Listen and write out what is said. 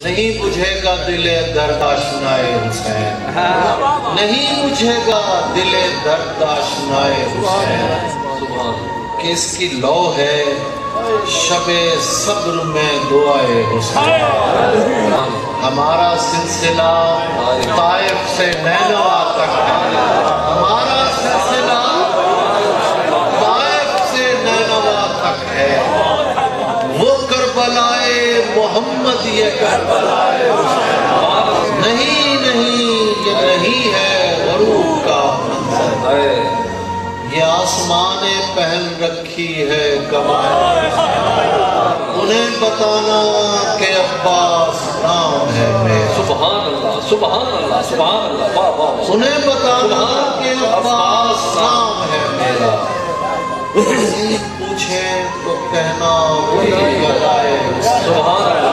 نہیں بجھے گا دل درد آشنائے حسین، نہیں بجھے گا دل درد آشنائے حسین، کہ اس کی لو ہے شب صبر میں دعائے حسین۔ ہمارا سلسلہ طائف سے نینوا تک ہے، ہمارا سلسلہ طائف سے نینوا تک ہے، وہ کربلائے محمد یہ کربلائے حسین، نہیں نہیں یہ نہیں ہے غروب کا منظر، یہ آسمانیں پہن رکھی ہے کمائے، انہیں بتانا کہ عباس نام ہے میرا، سبحان اللہ سبحان اللہ سبحان اللہ، واہ واہ، انہیں بتانا کہ عباس نام ہے میرا، پوچھے تو کہنا وہی گدائے حسین۔ سبحان اللہ